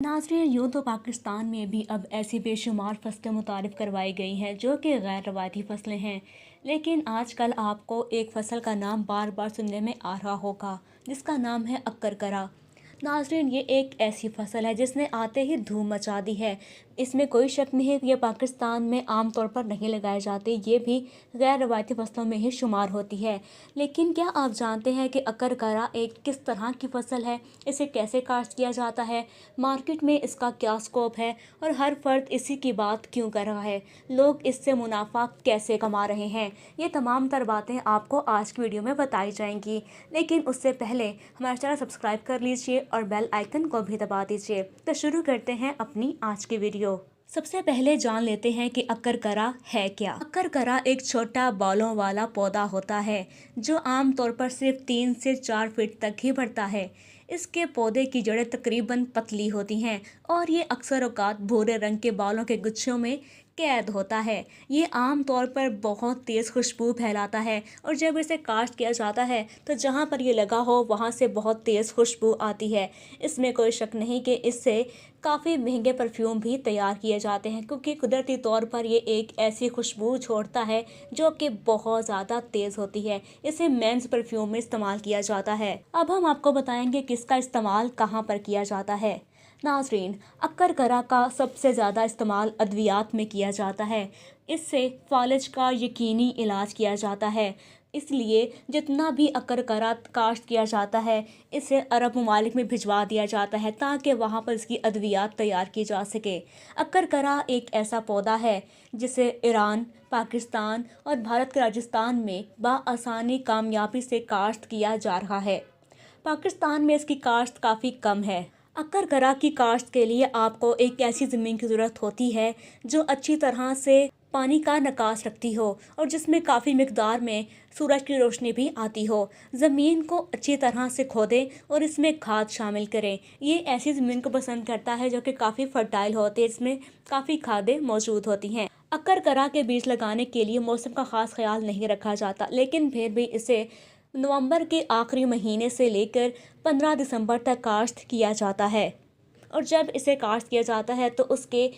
नाज़रीन, यूँ तो पाकिस्तान में भी अब ऐसी बेशुमार फसलें मुतारिफ़ करवाई गई हैं जो कि गैर रवायती फसलें हैं। लेकिन आजकल आपको एक फ़सल का नाम बार बार सुनने में आ रहा होगा, जिसका नाम है अक्कर। नाज़रीन, ये एक ऐसी फ़सल है जिसने आते ही धूम मचा दी है। इसमें कोई शक नहीं है कि ये पाकिस्तान में आम तौर पर नहीं लगाए जाते, ये भी गैर रवायती फ़सलों में ही शुमार होती है। लेकिन क्या आप जानते हैं कि अक्कर एक किस तरह की फ़सल है, इसे कैसे काश्त किया जाता है, मार्केट में इसका क्या स्कोप है और हर फर्द इसी की बात क्यों कर रहा है, लोग इससे मुनाफा कैसे कमा रहे हैं। ये तमाम तर बातें आपको आज की वीडियो में बताई जाएंगी। लेकिन उससे पहले हमारा चैनल सब्सक्राइब कर लीजिए और बेल आइकन को भी दबा दीजिए। तो शुरू करते हैं अपनी आज की वीडियो। सबसे पहले जान लेते हैं कि अक्कर है क्या। अक्कर एक छोटा बालों वाला पौधा होता है जो आमतौर पर सिर्फ 3 से 4 फीट तक ही बढ़ता है। इसके पौधे की जड़ें तकरीबन पतली होती हैं और ये अक्सर औकात भूरे रंग के बालों के गुच्छों में कैद होता है। ये आम तौर पर बहुत तेज़ खुशबू फैलाता है और जब इसे काश्त किया जाता है तो जहाँ पर ये लगा हो वहाँ से बहुत तेज़ खुशबू आती है। इसमें कोई शक नहीं कि इससे काफ़ी महंगे परफ्यूम भी तैयार किए जाते हैं, क्योंकि कुदरती तौर पर ये एक ऐसी खुशबू छोड़ता है जो कि बहुत ज़्यादा तेज़ होती है। इसे मेंस परफ्यूम में इस्तेमाल किया जाता है। अब हम आपको बताएंगे कि इसका इस्तेमाल कहाँ पर किया जाता है। नाज़रीन, अक्कर का सबसे ज़्यादा इस्तेमाल अद्वियात में किया जाता है। इससे फालिज का यकीनी इलाज किया जाता है। इसलिए जितना भी अक्कर काश्त किया जाता है, इसे अरब ममालिक में भिजवा दिया जाता है ताकि वहाँ पर इसकी अद्वियात तैयार की जा सके। अक्कर एक ऐसा पौधा है जिसे ईरान, पाकिस्तान और भारत के राजस्थान में बआसानी कामयाबी से काश्त किया जा रहा है। पाकिस्तान में इसकी काश्त काफ़ी कम है। अक्कर की काश्त के लिए आपको एक ऐसी ज़मीन की ज़रूरत होती है जो अच्छी तरह से पानी का निकास रखती हो और जिसमें काफ़ी मिकदार में सूरज की रोशनी भी आती हो। ज़मीन को अच्छी तरह से खोदें और इसमें खाद शामिल करें। ये ऐसी ज़मीन को पसंद करता है जो कि काफ़ी फर्टाइल होती है, इसमें काफ़ी खादें मौजूद होती हैं। अक्कर के बीज लगाने के लिए मौसम का ख़ास ख्याल नहीं रखा जाता, लेकिन फिर भी इसे नवंबर के आखिरी महीने से लेकर 15 दिसंबर तक काश्त किया जाता है। और जब इसे काश्त किया जाता है तो उसके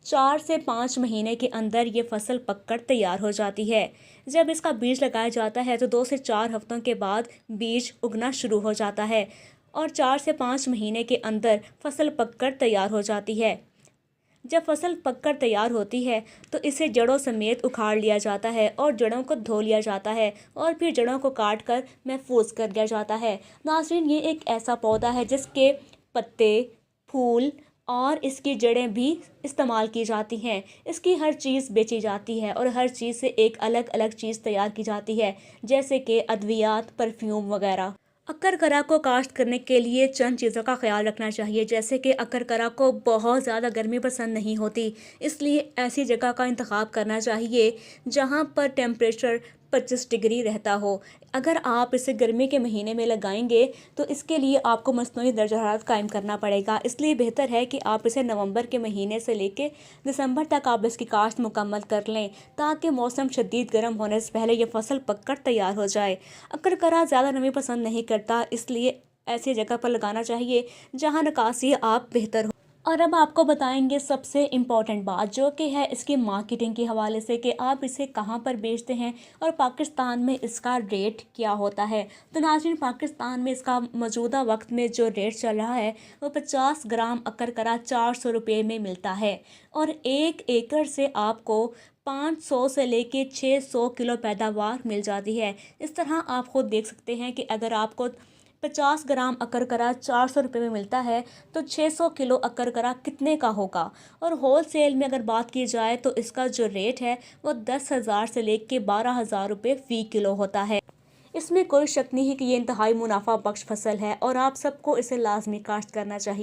4 से 5 महीने के अंदर ये फसल पककर तैयार हो जाती है। जब इसका बीज लगाया जाता है तो 2 से 4 हफ्तों के बाद बीज उगना शुरू हो जाता है और 4 से 5 महीने के अंदर फसल पककर तैयार हो जाती है। जब फसल पककर तैयार होती है तो इसे जड़ों समेत उखाड़ लिया जाता है और जड़ों को धो लिया जाता है और फिर जड़ों को काट कर महफूज कर दिया जाता है। नाज़रीन, ये एक ऐसा पौधा है जिसके पत्ते, फूल और इसकी जड़ें भी इस्तेमाल की जाती हैं। इसकी हर चीज़ बेची जाती है और हर चीज़ से एक अलग अलग चीज़ तैयार की जाती है, जैसे कि अद्वियात, परफ्यूम वगैरह। अक्कर को काश्त करने के लिए चंद चीज़ों का ख्याल रखना चाहिए, जैसे कि अक्कर को बहुत ज़्यादा गर्मी पसंद नहीं होती, इसलिए ऐसी जगह का इंतखाब करना चाहिए जहाँ पर टेम्परेचर 25 डिग्री रहता हो। अगर आप इसे गर्मी के महीने में लगाएंगे तो इसके लिए आपको मसनूई दर्जा हरारत कायम करना पड़ेगा। इसलिए बेहतर है कि आप इसे नवंबर के महीने से लेकर दिसंबर तक आप इसकी काश्त मुकम्मल कर लें, ताकि मौसम शदीद गर्म होने से पहले ये फसल पककर तैयार हो जाए। अक्कर ज़्यादा नमी पसंद नहीं करता, इसलिए ऐसी जगह पर लगाना चाहिए जहाँ निकासी आप बेहतर हो। और अब आपको बताएंगे सबसे इम्पॉर्टेंट बात, जो कि है इसकी मार्केटिंग के हवाले से कि आप इसे कहाँ पर बेचते हैं और पाकिस्तान में इसका रेट क्या होता है। तो नाज़रीन, पाकिस्तान में इसका मौजूदा वक्त में जो रेट चल रहा है वो 50 ग्राम अक्कर 400 रुपये में मिलता है और 1 एकड़ से आपको 500 से लेके 600 किलो पैदावार मिल जाती है। इस तरह आप खुद देख सकते हैं कि अगर आपको 50 ग्राम अक्कर 400 रुपये में मिलता है तो 600 किलो अक्कर कितने का होगा। और होल सेल में अगर बात की जाए तो इसका जो रेट है वो 10,000 से लेके 12,000 रुपये फ़ी किलो होता है। इसमें कोई शक नहीं है कि ये इंतहाई मुनाफा बख्श फसल है और आप सबको इसे लाजमी काश्त करना चाहिए।